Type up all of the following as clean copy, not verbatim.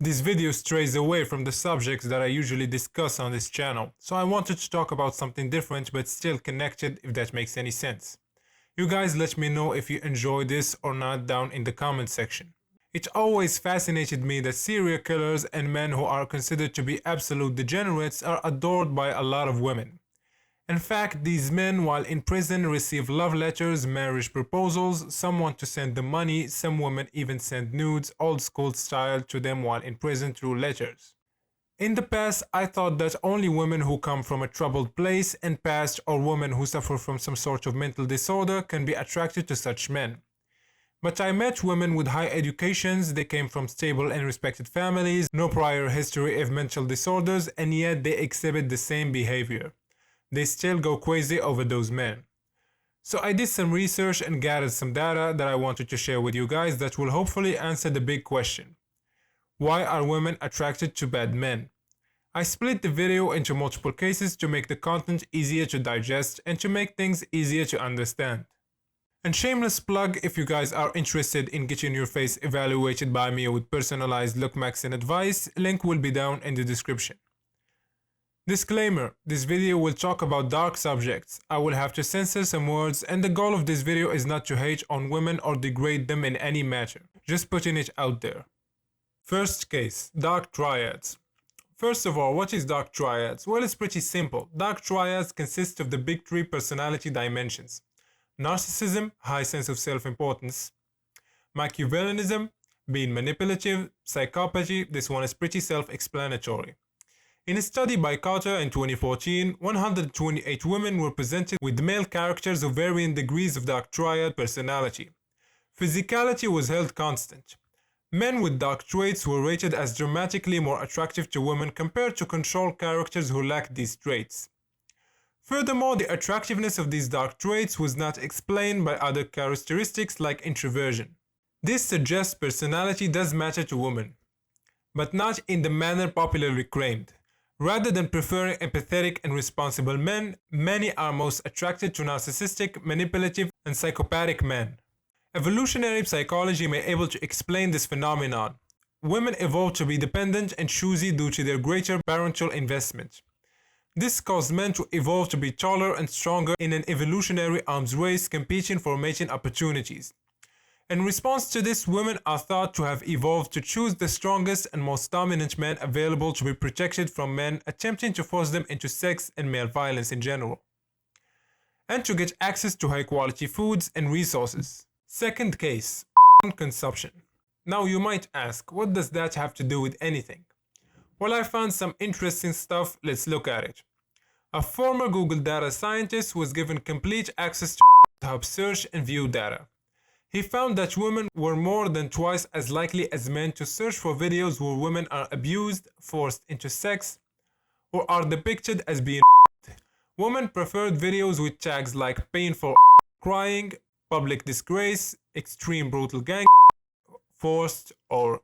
This video strays away from the subjects that I usually discuss on this channel, so I wanted to talk about something different but still connected, if that makes any sense. You guys let me know if you enjoy this or not down in the comment section. It always fascinated me that serial killers and men who are considered to be absolute degenerates are adored by a lot of women. In fact, these men while in prison receive love letters, marriage proposals, some want to send them money, some women even send nudes, old school style, to them while in prison through letters. In the past, I thought that only women who come from a troubled place and past or women who suffer from some sort of mental disorder can be attracted to such men. But I met women with high educations, they came from stable and respected families, no prior history of mental disorders, and yet they exhibit the same behavior. They still go crazy over those men. So I did some research and gathered some data that I wanted to share with you guys that will hopefully answer the big question. Why are women attracted to bad men? I split the video into multiple cases to make the content easier to digest and to make things easier to understand. And shameless plug, if you guys are interested in getting your face evaluated by me with personalized look max and advice, link will be down in the description. Disclaimer, this video will talk about dark subjects. I will have to censor some words and the goal of this video is not to hate on women or degrade them in any matter. Just putting it out there. First case, dark triads. First of all, what is dark triads? Well, it's pretty simple. Dark triads consist of the big three personality dimensions. Narcissism, high sense of self-importance. Machiavellianism, being manipulative. Psychopathy, this one is pretty self-explanatory. In a study by Carter in 2014, 128 women were presented with male characters of varying degrees of dark triad personality. Physicality was held constant. Men with dark traits were rated as dramatically more attractive to women compared to control characters who lacked these traits. Furthermore, the attractiveness of these dark traits was not explained by other characteristics like introversion. This suggests personality does matter to women, but not in the manner popularly claimed. Rather than preferring empathetic and responsible men, many are most attracted to narcissistic, manipulative, and psychopathic men. Evolutionary psychology may be able to explain this phenomenon. Women evolved to be dependent and choosy due to their greater parental investment. This caused men to evolve to be taller and stronger in an evolutionary arms race competing for mating opportunities. In response to this, women are thought to have evolved to choose the strongest and most dominant men available to be protected from men attempting to force them into sex and male violence in general, and to get access to high-quality foods and resources. Second case, consumption. Now you might ask, what does that have to do with anything? Well, I found some interesting stuff, let's look at it. A former Google data scientist was given complete access to hub search and view data. He found that women were more than twice as likely as men to search for videos where women are abused, forced into sex, or are depicted as being Women preferred videos with tags like painful crying, public disgrace, extreme brutal gang, forced, or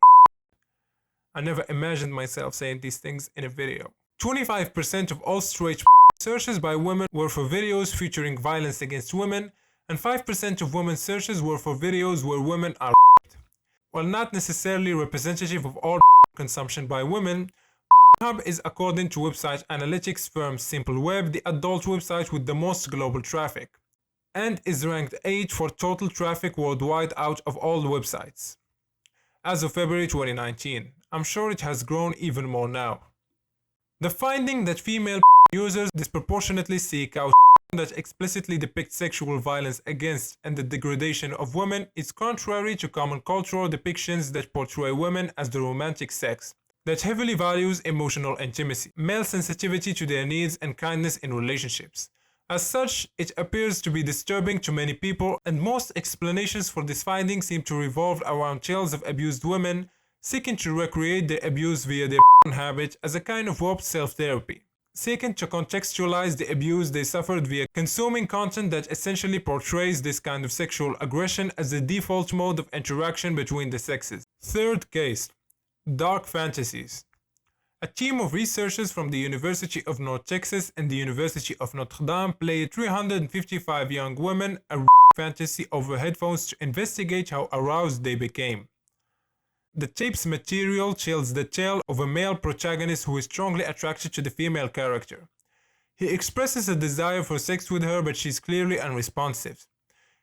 I never imagined myself saying these things in a video. 25% of all straight searches by women were for videos featuring violence against women, and 5% of women's searches were for videos where women are raped. While not necessarily representative of all consumption by women, Hub is, according to website analytics firm SimpleWeb, the adult website with the most global traffic, and is ranked 8th for total traffic worldwide out of all the websites. As of February 2019, I'm sure it has grown even more now. The finding that female users disproportionately seek out that explicitly depict sexual violence against and the degradation of women is contrary to common cultural depictions that portray women as the romantic sex, that heavily values emotional intimacy, male sensitivity to their needs and kindness in relationships. As such, it appears to be disturbing to many people, and most explanations for this finding seem to revolve around tales of abused women seeking to recreate their abuse via their habit as a kind of warped self-therapy, seeking to contextualize the abuse they suffered via consuming content that essentially portrays this kind of sexual aggression as the default mode of interaction between the sexes. Third case, dark fantasies. A team of researchers from the University of North Texas and the University of Notre Dame played 355 young women a fantasy over headphones to investigate how aroused they became. the tape's material tells the tale of a male protagonist who is strongly attracted to the female character. He expresses a desire for sex with her, but she's clearly unresponsive.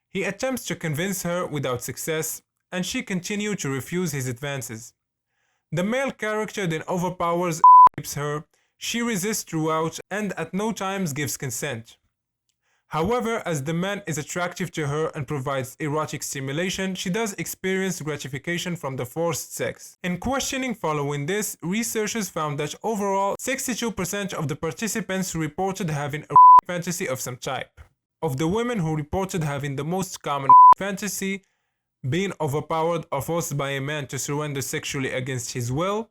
He attempts to convince her without success, and she continues to refuse his advances. The male character then overpowers and rapes her. She resists throughout and at no times gives consent. However, as the man is attractive to her and provides erotic stimulation, she does experience gratification from the forced sex. In questioning following this, researchers found that overall, 62% of the participants reported having a fantasy of some type. Of the women who reported having the most common fantasy, being overpowered or forced by a man to surrender sexually against his will,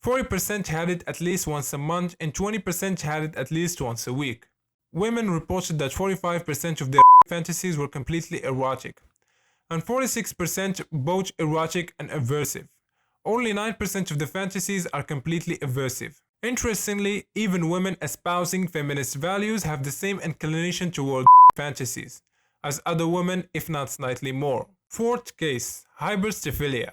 40% had it at least once a month and 20% had it at least once a week. Women reported that 45% of their fantasies were completely erotic, and 46% both erotic and aversive. Only 9% of the fantasies are completely aversive. Interestingly, even women espousing feminist values have the same inclination toward fantasies as other women, if not slightly more. Fourth case, hybristophilia.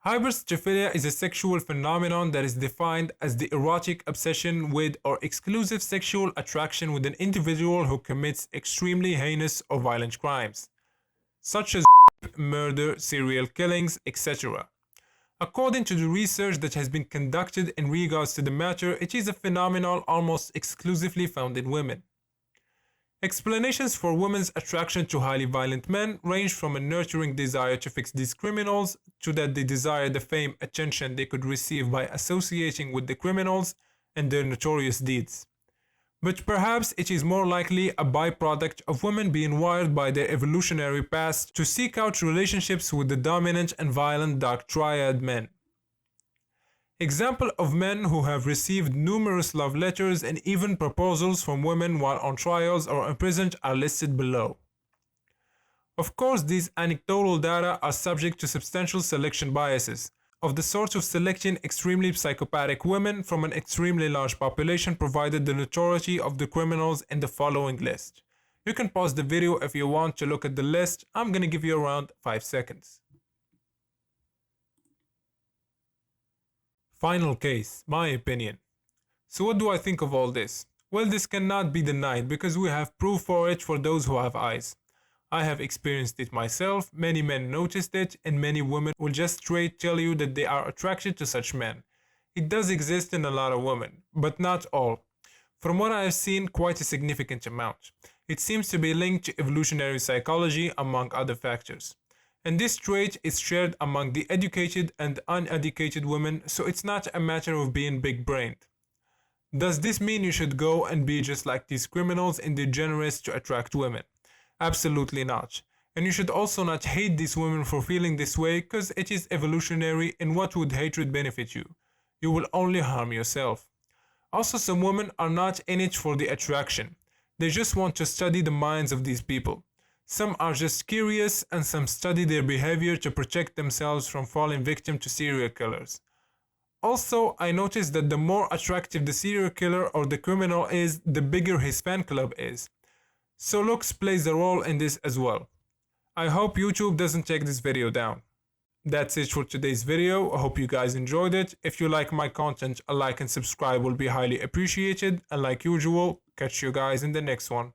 Hybristophilia is a sexual phenomenon that is defined as the erotic obsession with or exclusive sexual attraction with an individual who commits extremely heinous or violent crimes, such as murder, serial killings, etc. According to the research that has been conducted in regards to the matter, it is a phenomenon almost exclusively found in women. Explanations for women's attraction to highly violent men range from a nurturing desire to fix these criminals to that they desire the fame, attention they could receive by associating with the criminals and their notorious deeds. But perhaps it is more likely a byproduct of women being wired by their evolutionary past to seek out relationships with the dominant and violent dark triad men. Example of men who have received numerous love letters and even proposals from women while on trials or imprisoned are listed below. Of course, these anecdotal data are subject to substantial selection biases, of the sort of selecting extremely psychopathic women from an extremely large population provided the notoriety of the criminals in the following list. You can pause the video if you want to look at the list. I'm gonna give you around 5 seconds. Final case, my opinion. So what do I think of all this? Well, this cannot be denied because we have proof for it for those who have eyes. I have experienced it myself, many men noticed it, and many women will just straight tell you that they are attracted to such men. It does exist in a lot of women, but not all. From what I have seen, quite a significant amount. It seems to be linked to evolutionary psychology among other factors. And this trait is shared among the educated and uneducated women, so it's not a matter of being big-brained. Does this mean you should go and be just like these criminals and degenerates to attract women? Absolutely not. And you should also not hate these women for feeling this way, because it is evolutionary, and what would hatred benefit you? You will only harm yourself. Also, some women are not in it for the attraction. They just want to study the minds of these people. Some are just curious, and some study their behavior to protect themselves from falling victim to serial killers. Also, I noticed that the more attractive the serial killer or the criminal is, the bigger his fan club is. So looks plays a role in this as well. I hope YouTube doesn't take this video down. That's it for today's video. I hope you guys enjoyed it. If you like my content, a like and subscribe will be highly appreciated. And like usual, catch you guys in the next one.